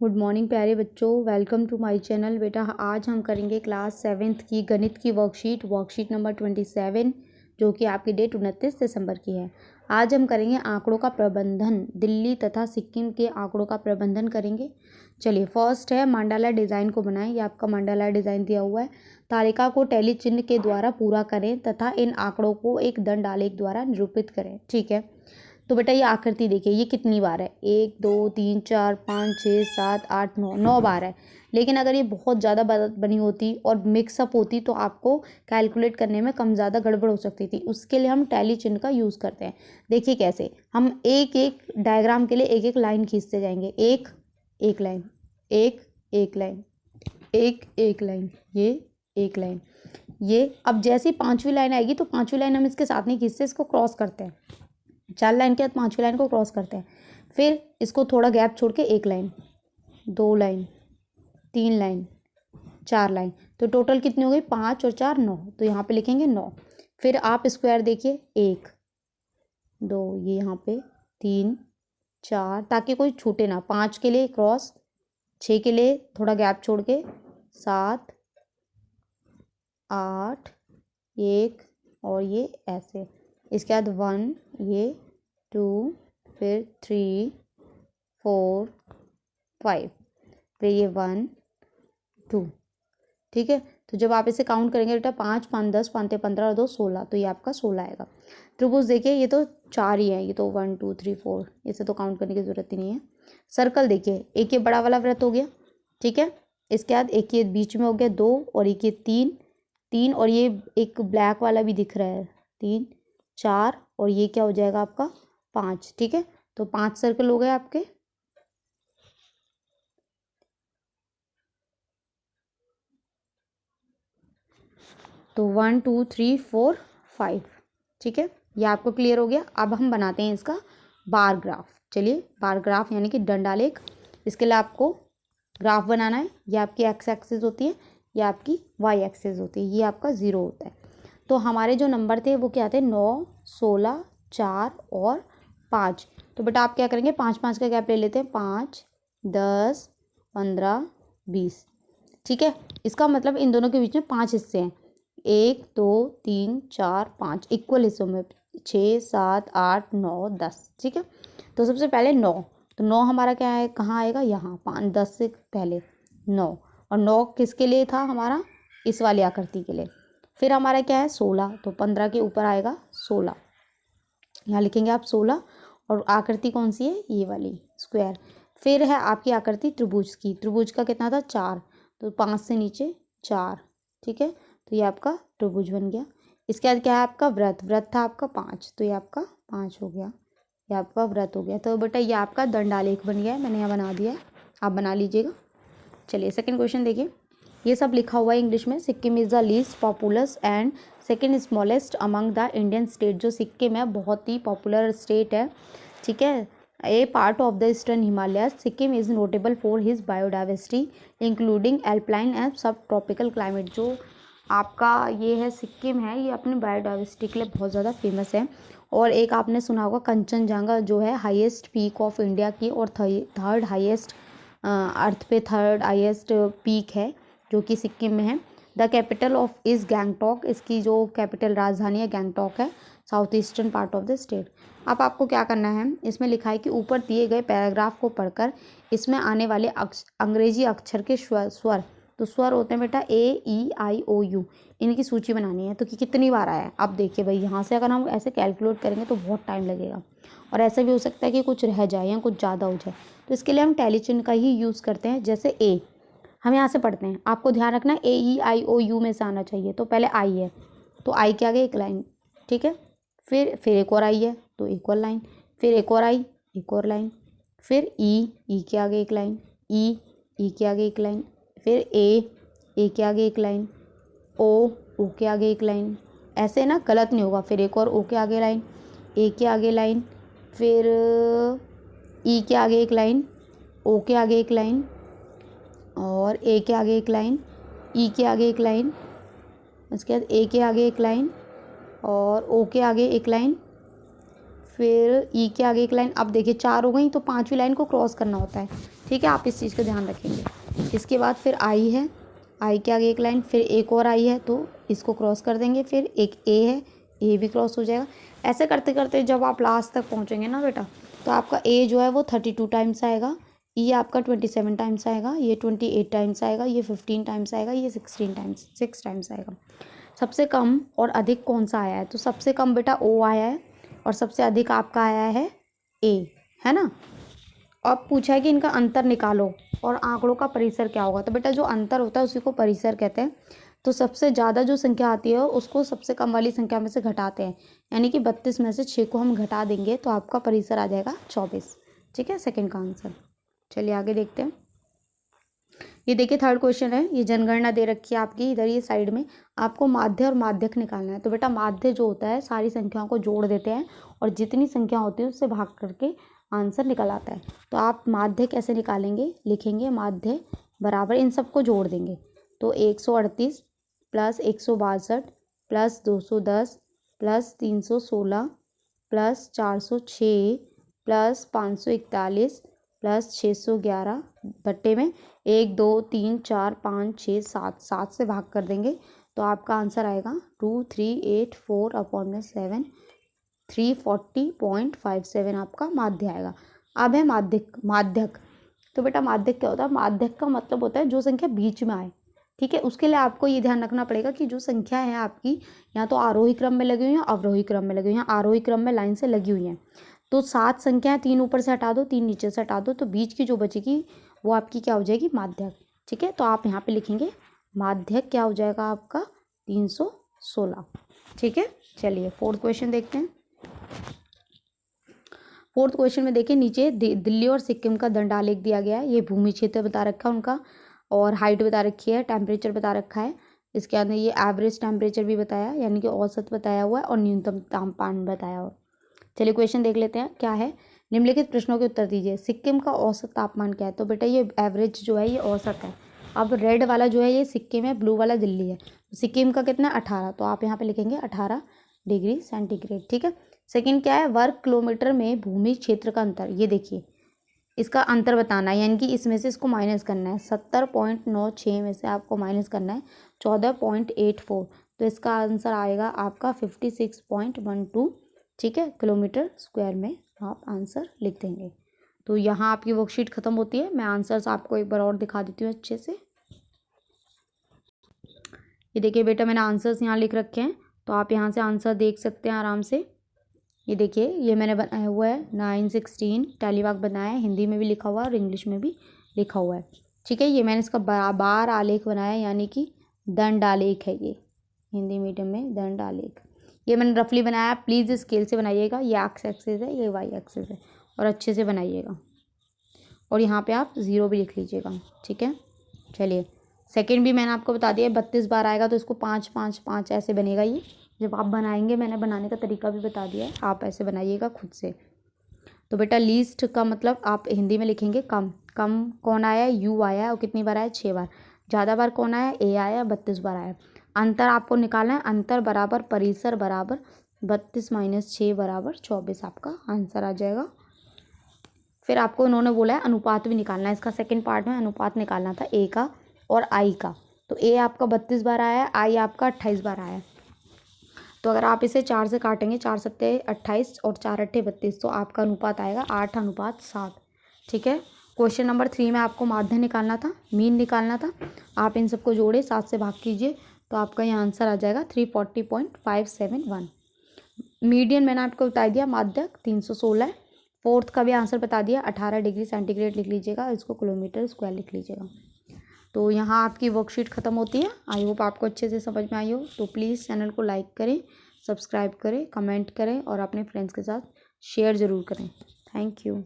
Good morning प्यारे बच्चों, welcome to my channel. बेटा आज हम करेंगे क्लास 7th की गणित की वर्कशीट नंबर 27 जो कि आपकी डेट 29 दिसंबर की है। आज हम करेंगे आंकड़ों का प्रबंधन, दिल्ली तथा सिक्किम के आंकड़ों का प्रबंधन करेंगे। चलिए, फर्स्ट है मंडाला डिज़ाइन को बनाएं। ये आपका मंडाला डिज़ाइन दिया हुआ है। तालिका को टैली चिन्ह के द्वारा पूरा करें तथा इन आंकड़ों को एक दंड आलेख द्वारा निरूपित करें। ठीक है, तो बेटा ये आकृति देखिए, ये कितनी बार है, 1 2 3 4 5 6 7 8 9 9 बार है। लेकिन अगर ये बहुत ज़्यादा बनी होती और मिक्सअप होती तो आपको कैलकुलेट करने में कम ज़्यादा गड़बड़ हो सकती थी। उसके लिए हम टैली चिन्ह का यूज़ करते हैं। देखिए कैसे, हम एक एक डायग्राम के लिए एक एक लाइन खींचते जाएंगे। एक एक लाइन, एक एक लाइन, एक एक लाइन, ये एक लाइन, ये। अब जैसी पांचवी लाइन आएगी तो पांचवी लाइन हम इसके साथ नहीं खींचते, इसको क्रॉस करते हैं। 4 लाइन के बाद पांचवी लाइन को क्रॉस करते हैं। फिर इसको थोड़ा गैप छोड़ के 1 लाइन, 2 लाइन, 3 लाइन, 4 लाइन। तो टोटल कितनी हो गई, 5 और 4 9। तो यहाँ पे लिखेंगे 9। फिर आप स्क्वायर देखिए, 1 2, ये यहाँ पे 3 4, ताकि कोई छूटे ना। 5 के लिए क्रॉस, 6 के लिए थोड़ा गैप छोड़ के, 7 8 1, और ये ऐसे। इसके बाद 1, ये 2, फिर 3 4 5, फिर ये 1 2। ठीक है, तो जब आप इसे काउंट करेंगे बेटा, 5 5 10, 5 15 और 2 16, तो ये आपका 16 आएगा। त्रिभुज देखिए, ये तो 4 ही है, ये तो 1 2 3 4, इसे तो काउंट करने की जरूरत ही नहीं है। सर्कल देखिए, एक ये बड़ा वाला वृत्त हो गया। ठीक है, इसके बाद एक ये बीच में हो गया 2, और एक ये 3 3, और ये एक ब्लैक वाला भी दिख रहा है 3 4, और ये क्या हो जाएगा आपका 5। ठीक है, तो 5 सर्कल हो गए आपके। तो 1 2 3 4 5। ठीक है, ये आपको क्लियर हो गया। अब हम बनाते हैं इसका बार ग्राफ। चलिए, बार ग्राफ यानी कि दंडालेख। इसके लिए आपको ग्राफ बनाना है। ये आपकी एक्स एक्सिस होती है, ये आपकी वाई एक्सिस होती है, ये आपका 0 होता है। तो हमारे जो नंबर थे वो क्या थे, 9 16 4 और 5। तो बेटा आप क्या करेंगे, 5 5 का गैप ले लेते हैं, 5 10 15 20। ठीक है, इसका मतलब इन दोनों के बीच में 5 हिस्से हैं, 1 2 3 4 5 इक्वल हिस्सों में, 6 7 8 9 10। ठीक है, तो सबसे पहले 9, तो 9 हमारा क्या है, कहाँ आएगा, यहाँ 5 10 से पहले 9, और 9 किसके लिए था हमारा, इस वाली आकृति के लिए। फिर हमारा क्या है 16, तो 15 के ऊपर आएगा 16, यहाँ लिखेंगे आप 16। और आकृति कौन सी है, ये वाली स्क्वायर। फिर है आपकी आकृति त्रिभुज की, त्रिभुज का कितना था 4, तो 5 से नीचे 4। ठीक है, तो ये आपका त्रिभुज बन गया। इसके बाद क्या है आपका व्रत, व्रत था आपका 5, तो ये आपका 5 हो गया, ये आपका व्रत हो गया। तो बेटा ये आपका दंडालेख बन गया है, मैंने यहाँ बना दिया है, आप बना लीजिएगा। चलिए सेकंड क्वेश्चन देखिए, ये सब लिखा हुआ है इंग्लिश में। Sikkim is the least populace and second smallest among the Indian state. जो सिक्किम है बहुत ही पॉपुलर स्टेट है। ठीक है, a part of the eastern Himalaya, Sikkim is notable for his biodiversity including alpine and subtropical climate. जो आपका ये है सिक्किम है, ये अपनी बायोडाइवर्सिटी के लिए बहुत ज़्यादा फेमस है। और एक आपने सुना होगा कंचनजंगा, जो है हाईएस्ट पीक ऑफ इंडिया की, और थर्ड हाईएस्ट अर्थ पे थर्ड हाईएस्ट पीक है, जो कि सिक्किम में है। The capital of is Gangtok, इसकी जो कैपिटल राजधानी है गैंगटॉक है, south eastern part of the state. अब आपको क्या करना है, इसमें लिखा है कि ऊपर दिए गए पैराग्राफ को पढ़कर इसमें आने वाले अंग्रेजी अक्षर के स्वर, तो स्वर होते हैं बेटा AEIOU, इनकी सूची बनानी है। तो कि कितनी बार आया है, अब देखिए भाई, यहाँ से अगर हम ऐसे कैलकुलेट करेंगे तो बहुत टाइम लगेगा, और ऐसा भी हो सकता है कि कुछ रह जाए या कुछ ज़्यादा हो जाए। तो इसके लिए हम टैली चिन्ह का ही यूज़ करते हैं। जैसे ए, हम यहाँ से पढ़ते हैं, आपको ध्यान रखना है AEIOU में से आना चाहिए। तो पहले आई है, तो आई के आगे एक लाइन। ठीक है, फिर एक और आई है, तो एक और लाइन, फिर एक और आई, एक और लाइन, फिर ई के आगे एक लाइन, ई के आगे एक लाइन, फिर ए के आगे एक लाइन, ओ के आगे एक लाइन। ऐसे ना गलत नहीं होगा। फिर एक और ओ के आगे लाइन, ए के आगे लाइन, फिर ई के आगे एक लाइन, ओ के आगे एक लाइन, और ए के आगे एक लाइन, ई के आगे एक लाइन, उसके बाद ए के आगे एक लाइन, और ओ के आगे एक लाइन, फिर ई के आगे एक लाइन। अब देखिए 4 हो गई, तो 5वीं लाइन को क्रॉस करना होता है। ठीक है, आप इस चीज़ का ध्यान रखेंगे। इसके बाद फिर आई है, आई के आगे एक लाइन, फिर एक और आई है तो इसको क्रॉस कर देंगे, फिर एक ए है, ए भी क्रॉस हो जाएगा। ऐसे करते करते जब आप लास्ट तक पहुँचेंगे ना बेटा, तो आपका ए जो है वो 32 टाइम्स आएगा, ये आपका 27 टाइम्स आएगा, ये 28 टाइम्स आएगा, ये 15 टाइम्स आएगा, ये 6 टाइम्स आएगा। सबसे कम और अधिक कौन सा आया है? तो सबसे कम बेटा ओ आया है और सबसे अधिक आपका आया है ए, है ना। अब पूछा है कि इनका अंतर निकालो और आंकड़ों का परिसर क्या होगा। तो बेटा जो अंतर होता है उसी को परिसर कहते हैं। तो सबसे ज़्यादा जो संख्या आती है उसको सबसे कम वाली संख्या में से घटाते हैं, यानी कि 32 में से 6 को हम घटा देंगे तो आपका परिसर आ जाएगा 24। ठीक है, सेकंड का आंसर। चलिए आगे देखते हैं। ये देखिए थर्ड क्वेश्चन है, ये जनगणना दे रखी है आपकी इधर ये साइड में, आपको माध्य और माध्यक निकालना है। तो बेटा माध्य जो होता है सारी संख्याओं को जोड़ देते हैं और जितनी संख्या होती है उससे भाग करके आंसर निकल आता है। तो आप माध्य कैसे निकालेंगे? लिखेंगे माध्य बराबर इन सबको जोड़ देंगे, तो 138 plus 162 plus 210 plus 316 plus 406 plus 541 plus 611 बट्टे में 1 2 3 4 5 6 7, 7 से भाग कर देंगे तो आपका आंसर आएगा 2384/7, 340.57 आपका माध्य आएगा। अब है माध्यक। तो बेटा माध्यक क्या होता है? माध्यक का मतलब होता है जो संख्या बीच में आए। ठीक है, उसके लिए आपको ये ध्यान रखना पड़ेगा कि जो संख्या है आपकी या तो आरोही क्रम में लगी हुई है, अवरोही क्रम में लगी हुई है। आरोही क्रम में लाइन से लगी हुई है तो 7 संख्याएं, 3 ऊपर से हटा दो, 3 नीचे से हटा दो, तो बीच की जो बचेगी वो आपकी क्या हो जाएगी? माध्यक। ठीक है, तो आप यहाँ पे लिखेंगे माध्यक क्या हो जाएगा आपका? 316। ठीक है, चलिए फोर्थ क्वेश्चन देखते हैं। फोर्थ क्वेश्चन में देखिए नीचे दिल्ली और सिक्किम का दंडालेख दिया गया है। ये भूमि क्षेत्र बता रखा है उनका और हाइट बता रखी है, टेम्परेचर बता रखा है। इसके अंदर ये एवरेज टेम्परेचर भी बताया यानी कि औसत बताया हुआ है और न्यूनतम तापमान बताया हुआ। चलिए क्वेश्चन देख लेते हैं क्या है। निम्नलिखित प्रश्नों के उत्तर दीजिए। सिक्किम का औसत तापमान क्या है? तो बेटा ये एवरेज जो है ये औसत है। अब रेड वाला जो है ये सिक्किम है, ब्लू वाला दिल्ली है। सिक्किम का कितना? 18, तो आप यहाँ पे लिखेंगे 18 डिग्री सेंटीग्रेड। ठीक है, सेकंड क्या है? वर्ग किलोमीटर में भूमि क्षेत्र का अंतर। ये देखिए इसका अंतर बताना है यानी कि इसमें से इसको माइनस करना है। 70.96 में से आपको माइनस करना है 14.84, तो इसका आंसर आएगा आपका 56.12। ठीक है, किलोमीटर स्क्वायर में आप आंसर लिख देंगे। तो यहाँ आपकी वर्कशीट खत्म होती है। मैं आंसर्स आपको एक बार और दिखा देती हूँ अच्छे से। ये देखिए बेटा मैंने आंसर्स यहाँ लिख रखे हैं, तो आप यहाँ से आंसर देख सकते हैं आराम से। ये देखिए ये मैंने बनाया हुआ है 916 टैलीवाक बनाया है, हिंदी में भी लिखा हुआ है और इंग्लिश में भी लिखा हुआ है। ठीक है, ये मैंने इसका बार आलेख बनाया यानी कि दंड आलेख है ये, हिंदी मीडियम में दंड आलेख। ये मैंने रफली बनाया, प्लीज़ स्केल से बनाइएगा। ये एक्स एक्सिस है, ये वाई एक्सिस है और अच्छे से बनाइएगा। और यहाँ पे आप 0 भी लिख लीजिएगा। ठीक है, चलिए सेकंड भी मैंने आपको बता दिया 32 बार आएगा तो इसको 5 5 5 ऐसे बनेगा। ये जब आप बनाएंगे मैंने बनाने का तरीका भी बता दिया है, आप ऐसे बनाइएगा खुद से। तो बेटा लीस्ट का मतलब आप हिंदी में लिखेंगे कम। कम कौन आया है? यू आया है और कितनी बार आया? 6 बार। ज़्यादा बार कौन आया? ए आया, 32 बार आया। अंतर आपको निकालना है, अंतर बराबर परिसर बराबर 32 - 6 बराबर 24 आपका आंसर आ जाएगा। फिर आपको उन्होंने बोला है अनुपात भी निकालना है। इसका सेकंड पार्ट में अनुपात निकालना था ए का और आई का। तो ए आपका 32 बार आया है, आई आपका 28 बार आया है। तो अगर आप इसे 4 से काटेंगे, 4 सत्ते 28 और 4 अट्ठे 32, तो आपका अनुपात आएगा 8:7। ठीक है, क्वेश्चन नंबर 3 में आपको माध्य निकालना था, मीन निकालना था। आप इन सबको जोड़े 7 से भाग कीजिए तो आपका यहाँ आंसर आ जाएगा 340.571। मीडियन मैंने आपको बता दिया, माध्यक 316 है। फोर्थ का भी आंसर बता दिया, 18 डिग्री सेंटीग्रेड लिख लीजिएगा, इसको किलोमीटर स्क्वायर लिख लीजिएगा। तो यहाँ आपकी वर्कशीट ख़त्म होती है। आई होप आपको अच्छे से समझ में आई हो। तो प्लीज़ चैनल को लाइक करें, सब्सक्राइब करें, कमेंट करें और अपने फ्रेंड्स के साथ शेयर ज़रूर करें। Thank you.